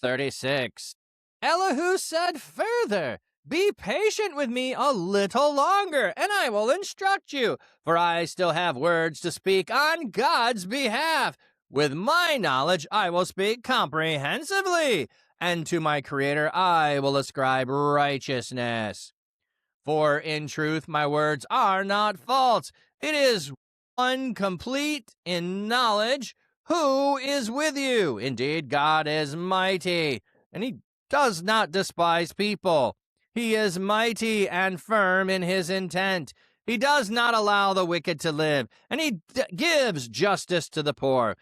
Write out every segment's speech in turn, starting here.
36. Elihu said further, "Be patient with me a little longer, and I will instruct you, for I still have words to speak on God's behalf. With my knowledge I will speak comprehensively, and to my Creator I will ascribe righteousness. For in truth my words are not false. It is one complete in knowledge. Who is with you? Indeed, God is mighty, and he does not despise people. He is mighty and firm in his intent. He does not allow the wicked to live, and he gives justice to the poor.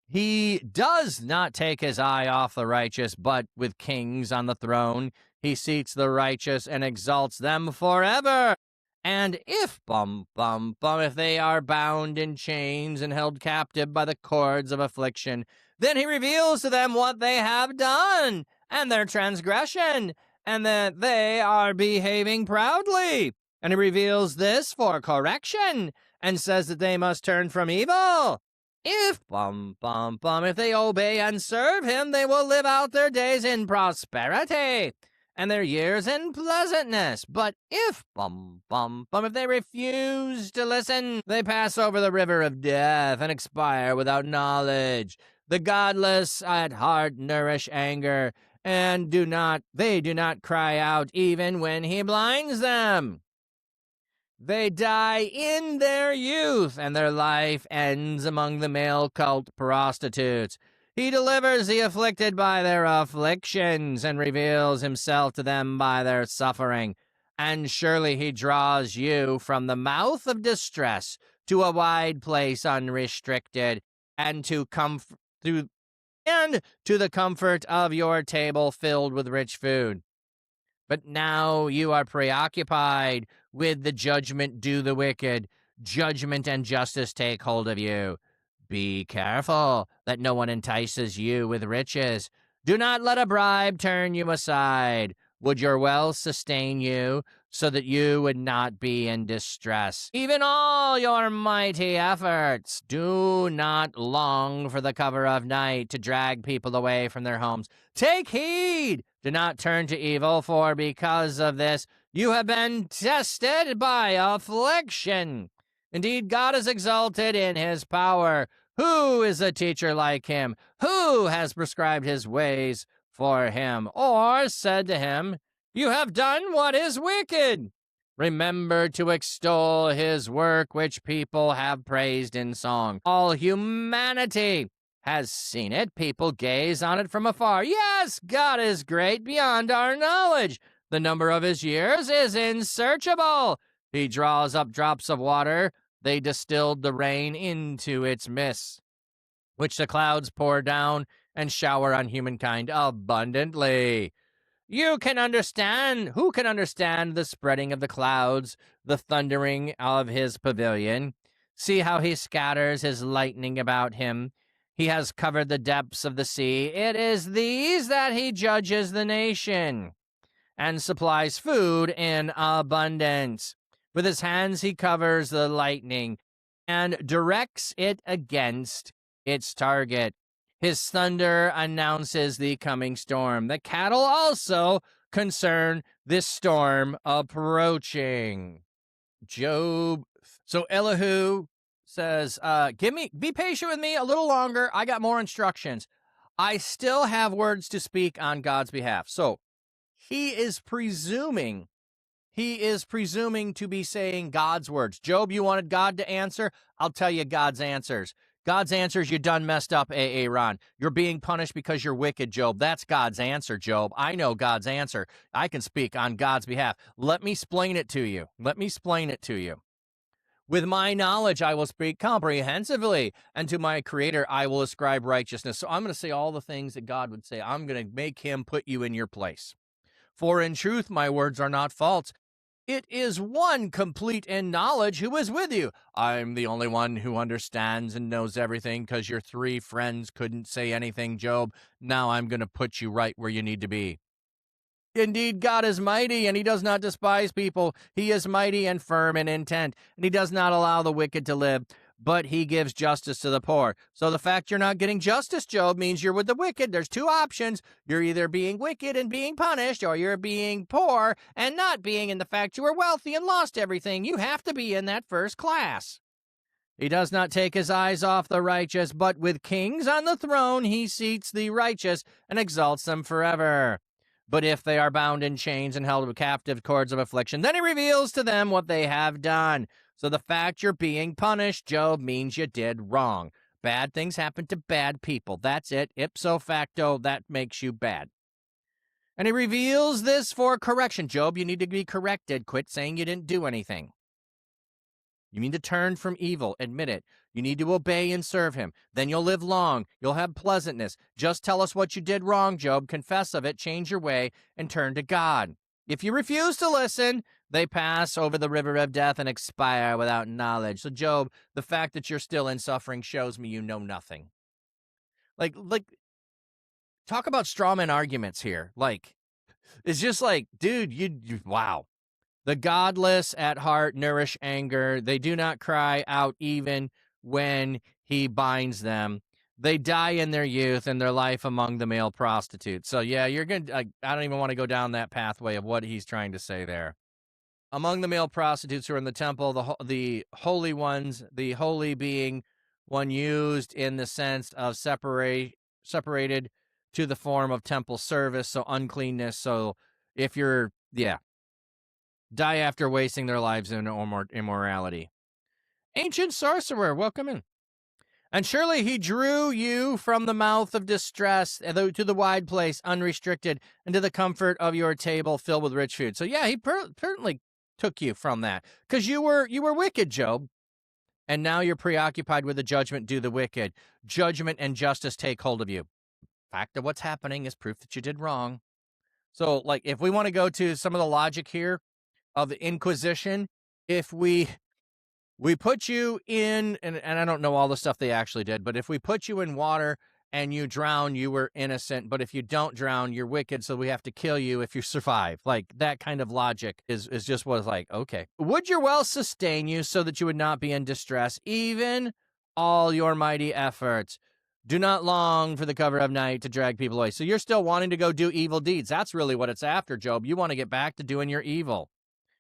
He does not take his eye off the righteous, but with kings on the throne, he seeks the righteous and exalts them forever. And if, if they are bound in chains and held captive by the cords of affliction, then he reveals to them what they have done and their transgression, and that they are behaving proudly. And he reveals this for correction, and says that they must turn from evil. If, if they obey and serve him, they will live out their days in prosperity, and their years in pleasantness. But if, if they refuse to listen, they pass over the river of death and expire without knowledge. The godless at heart nourish anger, and they do not cry out even when he blinds them. They die in their youth, and their life ends among the male cult prostitutes. He delivers the afflicted by their afflictions, and reveals himself to them by their suffering. And surely he draws you from the mouth of distress to a wide place unrestricted, and to the comfort of your table filled with rich food. But now you are preoccupied with the judgment due the wicked. Judgment and justice take hold of you. Be careful that no one entices you with riches. Do not let a bribe turn you aside. Would your wealth sustain you, so that you would not be in distress? Even all your mighty efforts, do not long for the cover of night to drag people away from their homes. Take heed! Do not turn to evil, for because of this you have been tested by affliction. Indeed, God is exalted in his power. Who is a teacher like him? Who has prescribed his ways for him, or said to him, "You have done what is wicked"? Remember to extol his work, which people have praised in song. All humanity has seen it. People gaze on it from afar. Yes, God is great beyond our knowledge. The number of his years is unsearchable. He draws up drops of water. They distilled the rain into its mists, which the clouds pour down and shower on humankind abundantly. Who can understand the spreading of the clouds, the thundering of his pavilion? See how he scatters his lightning about him. He has covered the depths of the sea. It is these that he judges the nation, and supplies food in abundance. With his hands he covers the lightning, and directs it against its target. His thunder announces the coming storm. The cattle also concern this storm approaching. Job. So Elihu says, be patient with me a little longer. I got more instructions. I still have words to speak on God's behalf. So he is presuming to be saying God's words. Job, you wanted God to answer? I'll tell you God's answers. God's answers, you done messed up, Aaron. You're being punished because you're wicked, Job. That's God's answer, Job. I know God's answer. I can speak on God's behalf. Let me explain it to you. With my knowledge, I will speak comprehensively, and to my Creator, I will ascribe righteousness. So I'm going to say all the things that God would say. I'm going to make him put you in your place. For in truth, my words are not false. It is one complete in knowledge who is with you. I'm the only one who understands and knows everything because your three friends couldn't say anything, Job. Now I'm going to put you right where you need to be. Indeed, God is mighty, and he does not despise people. He is mighty and firm in intent, and he does not allow the wicked to live. but he gives justice to the poor. So the fact you're not getting justice, Job, means you're with the wicked. There's two options. You're either being wicked and being punished, or you're being poor and not being, in the fact you were wealthy and lost everything. You have to be in that first class. He does not take his eyes off the righteous, but with kings on the throne he seats the righteous and exalts them forever. But if they are bound in chains and held with captive cords of affliction, then he reveals to them what they have done. So the fact you're being punished, Job, means you did wrong. Bad things happen to bad people. That's it. Ipso facto, that makes you bad. And he reveals this for correction. Job, you need to be corrected. Quit saying you didn't do anything. You need to turn from evil. Admit it. You need to obey and serve him. Then you'll live long. You'll have pleasantness. Just tell us what you did wrong, Job. Confess of it, change your way, and turn to God. If you refuse to listen, they pass over the river of death and expire without knowledge. So, Job, the fact that you're still in suffering shows me you know nothing. Like, talk about strawman arguments here. It's just like, dude, wow. The godless at heart nourish anger. They do not cry out even when he binds them. They die in their youth and their life among the male prostitutes. So, yeah, you're going to, I don't even want to go down that pathway of what he's trying to say there. Among the male prostitutes who are in the temple, the holy ones, the holy being one used in the sense of separated to the form of temple service, so uncleanness. So if you're, die after wasting their lives in immorality. Ancient sorcerer, welcome in. And surely he drew you from the mouth of distress to the wide place, unrestricted, and to the comfort of your table filled with rich food. So yeah, he certainly took you from that, because you were wicked, Job. And now you're preoccupied with the judgment due the wicked. Judgment and justice take hold of you. Fact of what's happening is proof that you did wrong. So, if we want to go to some of the logic here of the Inquisition, if we put you in, and I don't know all the stuff they actually did, but if we put you in water and you drown, you were innocent. But if you don't drown, you're wicked, so we have to kill you if you survive. That kind of logic is just what it's like, okay. Would your wealth sustain you so that you would not be in distress, even all your mighty efforts? Do not long for the cover of night to drag people away. So you're still wanting to go do evil deeds. That's really what it's after, Job. You want to get back to doing your evil.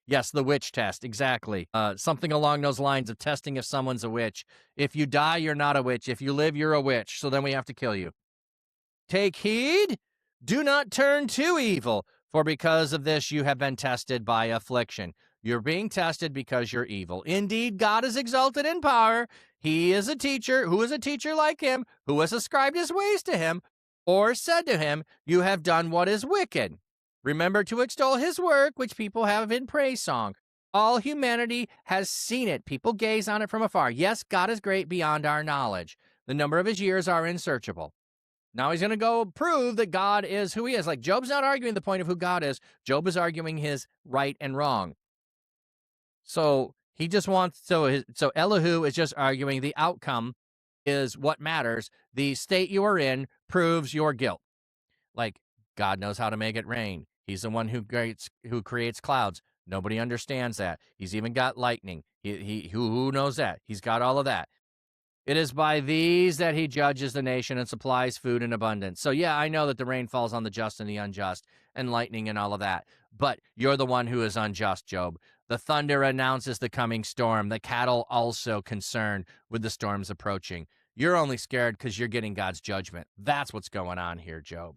Yes, the witch test, exactly. Something along those lines of testing if someone's a witch. If you die, you're not a witch. If you live, you're a witch. So then we have to kill you. Take heed. Do not turn to evil, for because of this you have been tested by affliction. You're being tested because you're evil. Indeed, God is exalted in power. He is a teacher. Who is a teacher like him? Who has ascribed his ways to him, or said to him, you have done what is wicked. Remember to extol his work, which people have in praise song. All humanity has seen it. People gaze on it from afar. Yes, God is great beyond our knowledge. The number of his years are unsearchable. Now he's going to go prove that God is who he is. Job's not arguing the point of who God is. Job is arguing his right and wrong. So he just wants, so Elihu is just arguing the outcome is what matters. The state you are in proves your guilt. God knows how to make it rain. He's the one who creates clouds. Nobody understands that. He's even got lightning. Who knows that? He's got all of that. It is by these that he judges the nation and supplies food in abundance. So yeah, I know that the rain falls on the just and the unjust, and lightning and all of that. But you're the one who is unjust, Job. The thunder announces the coming storm. The cattle also concerned with the storms approaching. You're only scared because you're getting God's judgment. That's what's going on here, Job.